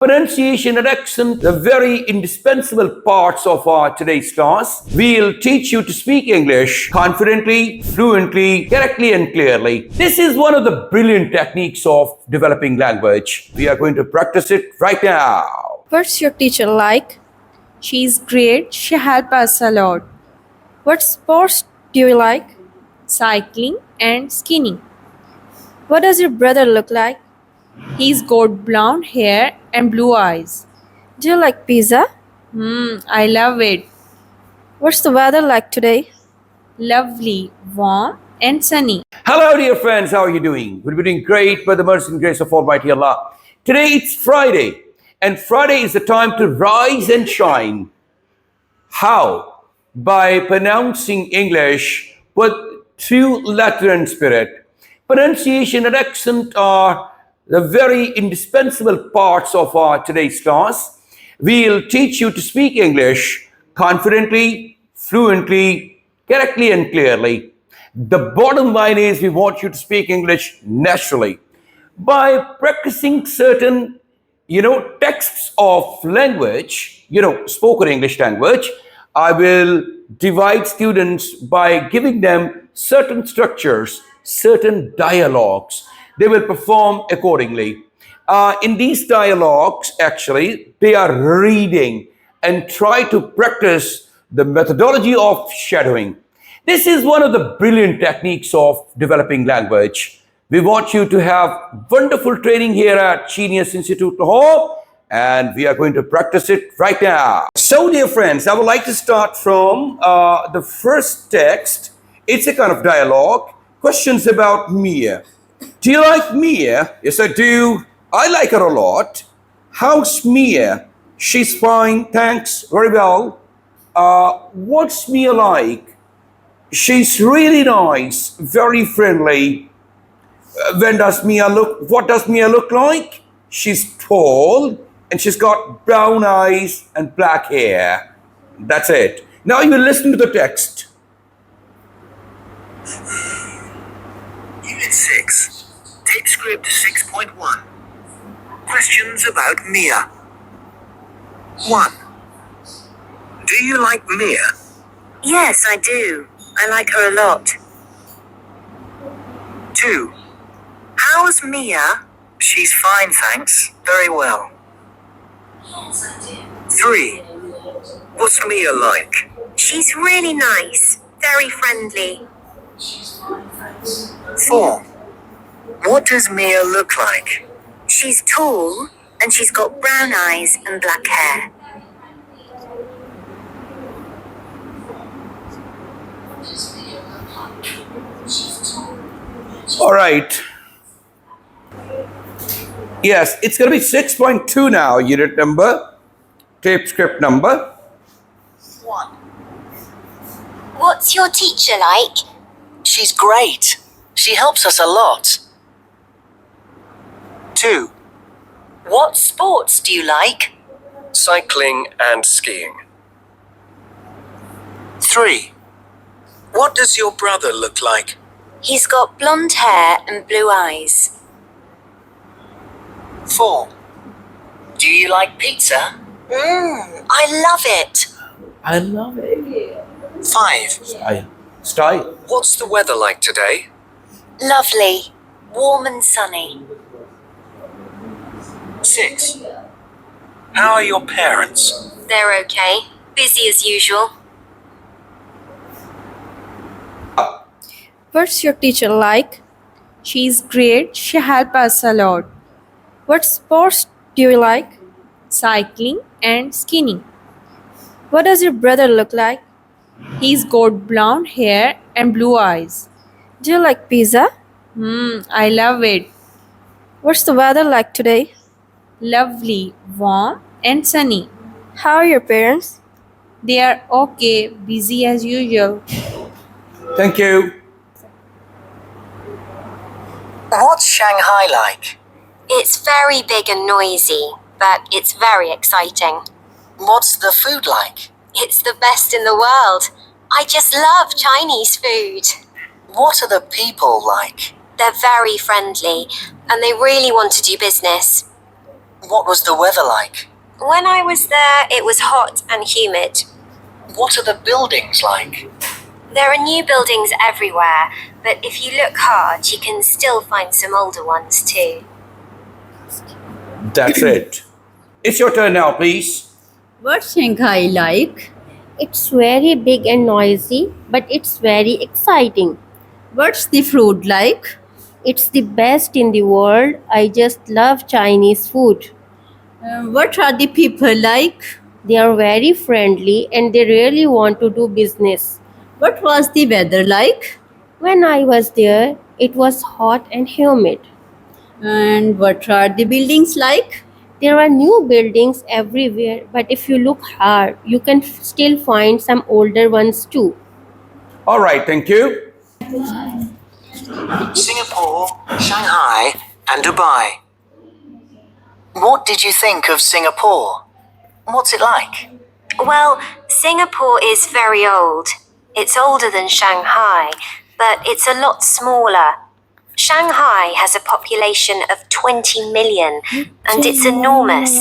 Pronunciation and accent are very indispensable parts of our today's class. We'll teach you to speak English confidently, fluently, correctly, and clearly. This is one of the brilliant techniques of developing language. We are going to practice it right now. What's your teacher like? She's great. She helps us a lot. What sports do you like? Cycling and skiing. What does your brother look like? He's got blonde hair and blue eyes. Do you like pizza? I love it. What's the weather like today? Lovely, warm, and sunny. Hello, dear friends. How are you doing? We'll be doing great by the mercy and grace of Almighty Allah. Today it's Friday, and Friday is the time to rise and shine. How? By pronouncing English with true letter and spirit. Pronunciation and accent are the very indispensable parts of our today's class. We'll teach you to speak English confidently, fluently, correctly, and clearly. The bottom line is we want you to speak English naturally. By practicing certain, texts of language, spoken English language, I will divide students by giving them certain structures, certain dialogues. They will perform accordingly. In these dialogues, actually, they are reading and try to practice the methodology of shadowing. This is one of the brilliant techniques of developing language. We want you to have wonderful training here at Genius Institute Lahore, and we are going to practice it right now. So, dear friends, I would like to start from the first text. It's a kind of dialogue. Questions about Mia. Do you like Mia? Yes, I do. I like her a lot. How's Mia? She's fine, thanks, very well. What's Mia like? She's really nice, very friendly. What does Mia look like? She's tall and she's got brown eyes and black hair. That's it. Now you will listen to the text. Unit 6. Tape script 6.1. Questions about Mia. 1. Do you like Mia? Yes, I do. I like her a lot. 2. How's Mia? She's fine, thanks. Very well. 3. What's Mia like? She's really nice. Very friendly. 4. What does Mia look like? She's tall and she's got brown eyes and black hair. All right. Yes, it's going to be 6.2 now, unit number, tape script number. 1. What's your teacher like? She's great. She helps us a lot. 2. What sports do you like? Cycling and skiing. 3. What does your brother look like? He's got blonde hair and blue eyes. 4. Do you like pizza? I love it. I love it. 5. Style. What's the weather like today? Lovely. Warm and sunny. 6. How are your parents? They're okay. Busy as usual. What's your teacher like? She's great. She helps us a lot. What sports do you like? Cycling and skiing. What does your brother look like? He's got blonde hair and blue eyes. Do you like pizza? I love it. What's the weather like today? Lovely, warm, and sunny. How are your parents? They are okay, busy as usual. Thank you. What's Shanghai like? It's very big and noisy, but it's very exciting. What's the food like? It's the best in the world. I just love Chinese food. What are the people like? They're very friendly and they really want to do business. What was the weather like? When I was there, it was hot and humid. What are the buildings like? There are new buildings everywhere, but if you look hard, you can still find some older ones too. That's it. It's your turn now, please. What's Shanghai like? It's very big and noisy, but it's very exciting. What's the food like? It's the best in the world. I just love Chinese food. What are the people like? They are very friendly and they really want to do business. What was the weather like? When I was there, it was hot and humid. And what are the buildings like? There are new buildings everywhere, but if you look hard, you can still find some older ones too. All right, thank you. Singapore, Shanghai, and Dubai. What did you think of Singapore? What's it like? Well, Singapore is very old. It's older than Shanghai, but it's a lot smaller. Shanghai has a population of 20 million, and it's enormous.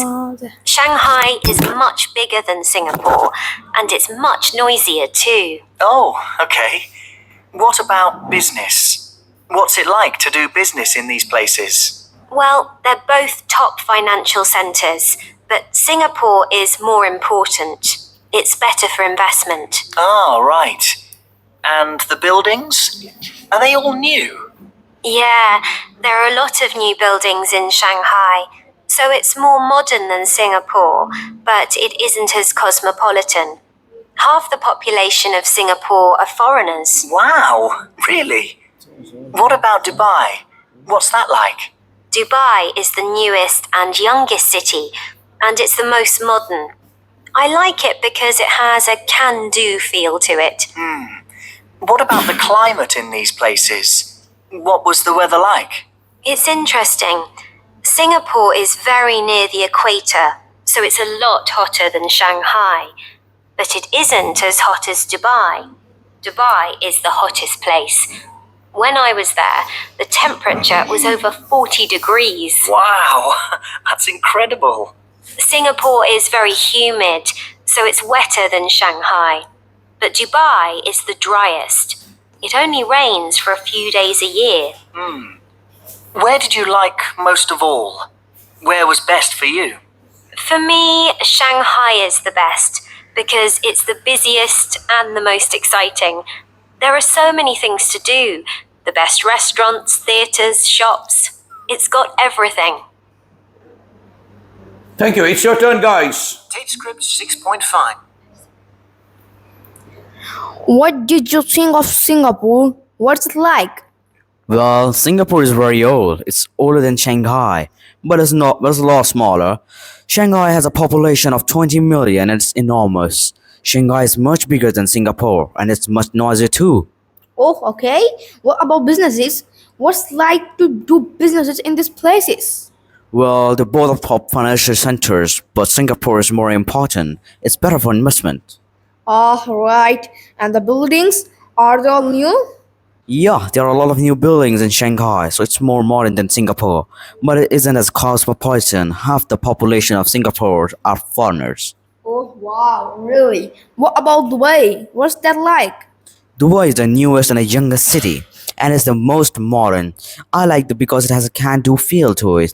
Shanghai is much bigger than Singapore, and it's much noisier too. Oh, okay. What about business? What's it like to do business in these places? Well, they're both top financial centres, but Singapore is more important. It's better for investment. Ah, right. And the buildings? Are they all new? Yeah, there are a lot of new buildings in Shanghai, so it's more modern than Singapore, but it isn't as cosmopolitan. Half the population of Singapore are foreigners. Wow, really? What about Dubai? What's that like? Dubai is the newest and youngest city, and it's the most modern. I like it because it has a can-do feel to it. What about the climate in these places? What was the weather like? It's interesting. Singapore is very near the equator, so it's a lot hotter than Shanghai. But it isn't as hot as Dubai. Dubai is the hottest place. When I was there, the temperature was over 40 degrees. Wow, that's incredible. Singapore is very humid, so it's wetter than Shanghai. But Dubai is the driest. It only rains for a few days a year. Where did you like most of all? Where was best for you? For me, Shanghai is the best because it's the busiest and the most exciting. There are so many things to do. The best restaurants, theatres, shops. It's got everything. Thank you. It's your turn, guys. Tape script 6.5. What did you think of Singapore? What's it like? Well, Singapore is very old. It's older than Shanghai, but it's a lot smaller. Shanghai has a population of 20 million and it's enormous. Shanghai is much bigger than Singapore and it's much noisier too. Oh, okay. What about businesses? What's like to do businesses in these places? Well, they're both top financial centers, but Singapore is more important. It's better for investment. Ah, right. And the buildings? Are they all new? Yeah, there are a lot of new buildings in Shanghai, so it's more modern than Singapore, but it isn't as cosmopolitan. Half the population of Singapore are foreigners. Oh, wow, really? What about Dubai? What's that like? Dubai is the newest and the youngest city, and it's the most modern. I like it because it has a can-do feel to it.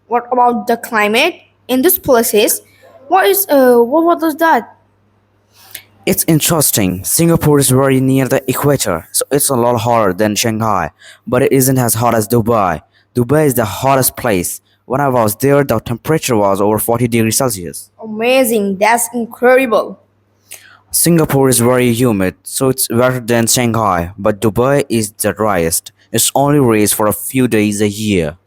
What about the climate in these places? What is that? It's interesting. Singapore is very near the equator, so it's a lot hotter than Shanghai, but it isn't as hot as Dubai. Dubai is the hottest place. When I was there, the temperature was over 40 degrees Celsius. Amazing, that's incredible. Singapore is very humid, so it's wetter than Shanghai, but Dubai is the driest. It's only rains for a few days a year.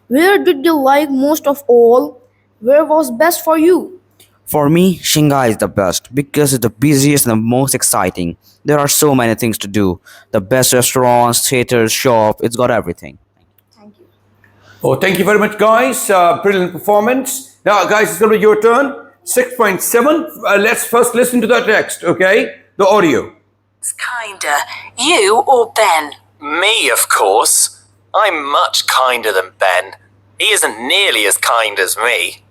Where did you like most of all? Where was best for you? For me, Shanghai is the best because it's the busiest and the most exciting. There are so many things to do. The best restaurants, theaters, shop, it's got everything. Oh, thank you very much, guys. Brilliant performance. Now, guys, it's going to be your turn. 6.7. Let's first listen to the text, okay? The audio. It's kinder, you or Ben? Me, of course. I'm much kinder than Ben. He isn't nearly as kind as me.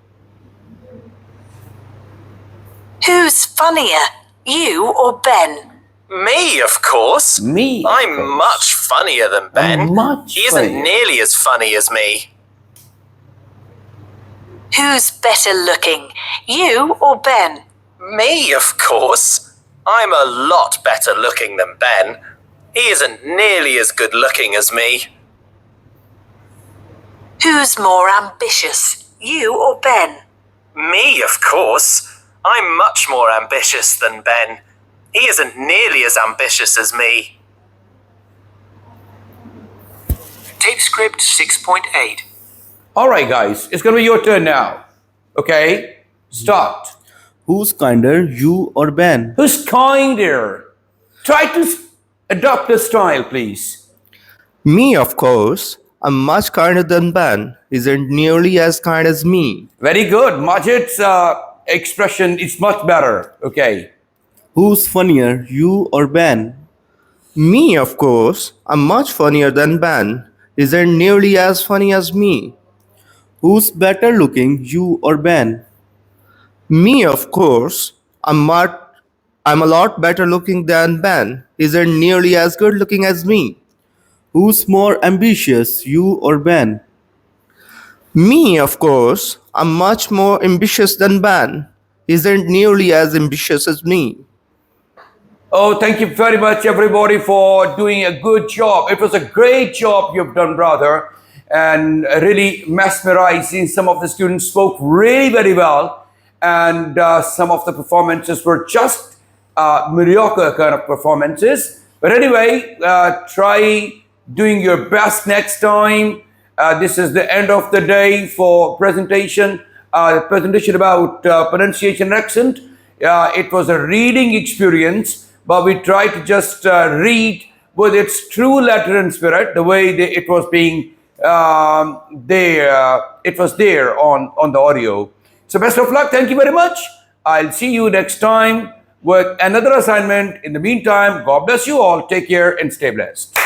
Who's funnier, you or Ben? Me, of course. Me, of I'm course. much funnier than Ben. Much He isn't funnier. nearly as funny as me. Who's better looking, you or Ben? Me, of course. I'm a lot better looking than Ben. He isn't nearly as good looking as me. Who's more ambitious, you or Ben? Me, of course. I'm much more ambitious than Ben. He isn't nearly as ambitious as me. Tape script 6.8. All right, guys, it's going to be your turn now. Okay, start. Who's kinder, you or Ben? Who's kinder? Try to adopt the style, please. Me, of course. I'm much kinder than Ben. Isn't nearly as kind as me. Very good. Majid's expression is much better. Okay. Who's funnier, you or Ben? Me, of course. I'm much funnier than Ben. Isn't nearly as funny as me. Who's better looking, you or Ben? Me, of course. I'm a lot better looking than Ben. Isn't nearly as good looking as me. Who's more ambitious, you or Ben? Me, of course. I'm much more ambitious than Ben. Isn't nearly as ambitious as me. Oh, thank you very much, everybody, for doing a good job. It was a great job you've done, brother, and really mesmerizing. Some of the students spoke really very well, and some of the performances were just mediocre kind of performances. But anyway, try doing your best next time. This is the end of the day for presentation. Presentation about pronunciation and accent. It was a reading experience, but we tried to just read with its true letter and spirit, the way it was being there. It was there on the audio. So best of luck. Thank you very much. I'll see you next time with another assignment. In the meantime, God bless you all. Take care and stay blessed.